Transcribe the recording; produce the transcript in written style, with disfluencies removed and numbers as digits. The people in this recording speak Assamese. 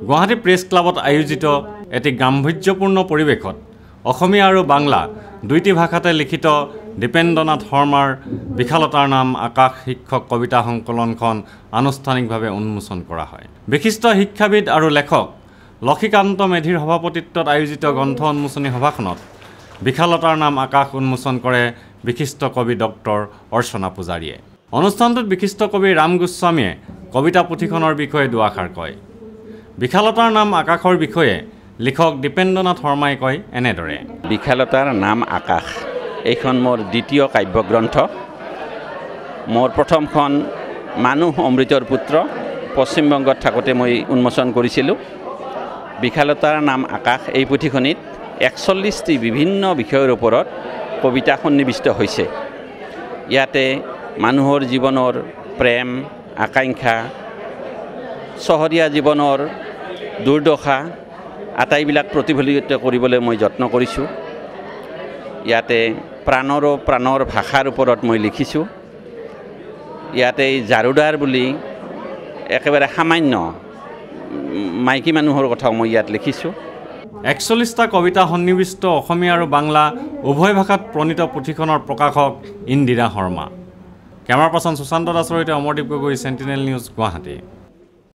গুৱাহাটী প্ৰেছ ক্লাবত আয়োজিত এটি গাম্ভীৰ্যপূৰ্ণ পৰিৱেশত অসমীয়া আৰু বাংলা দুইটি ভাষাতে লিখিত দীপেন্দ্ৰনাথ শৰ্মাৰ বিশালতাৰ নাম আকাশ শীৰ্ষক কবিতা সংকলনখন আনুষ্ঠানিকভাৱে উন্মোচন কৰা হয়। বিশিষ্ট শিক্ষাবিদ আৰু লেখক লক্ষীকান্ত মেধিৰ সভাপতিত্বত আয়োজিত গ্ৰন্থ উন্মোচনী সভাখনত বিশালতাৰ নাম আকাশ উন্মোচন কৰে বিশিষ্ট কবি ডক্টৰ অৰ্চনা পূজাৰীয়ে। অনুষ্ঠানটোত বিশিষ্ট কবি ৰাম গোস্বামীয়ে কবিতা পুথিখনৰ বিষয়ে দুআষাৰ কয়। বিশালতাৰ নাম আকাশৰ বিষয়ে লিখক দীপেন্দ্ৰনাথ শৰ্মাই কয় এনেদৰে। বিশালতাৰ নাম আকাশ এইখন মোৰ দ্বিতীয় কাব্যগ্ৰন্থ। মোৰ প্ৰথমখন মানুহ অমৃতৰ পুত্ৰ পশ্চিমবংগত থাকোঁতে মই উন্মোচন কৰিছিলোঁ। বিশালতাৰ নাম আকাশ এই পুথিখনিত ৪১টি বিভিন্ন বিষয়ৰ ওপৰত কবিতা সন্নিৱিষ্ট হৈছে। ইয়াতে মানুহৰ জীৱনৰ প্ৰেম, আকাংক্ষা, চহৰীয়া জীৱনৰ দুৰ্দশা আটাইবিলাক প্ৰতিফলিত কৰিবলৈ মই যত্ন কৰিছোঁ। ইয়াতে প্ৰাণৰ ভাষাৰ ওপৰত মই লিখিছোঁ। ইয়াতে জাৰুদাৰ বুলি একেবাৰে সামান্য মাইকী মানুহৰ কথাও মই ইয়াত লিখিছোঁ। ৪১টা কবিতা সন্নিৱিষ্ট অসমীয়া আৰু বাংলা উভয় ভাষাত প্ৰণীত পুথিখনৰ প্ৰকাশক ইন্দিৰা শৰ্মা। কেমেৰা পাৰ্চন সুশান্ত দাসৰ সৈতে অমৰদীপ গগৈ, চেণ্টিনেল নিউজ, গুৱাহাটী।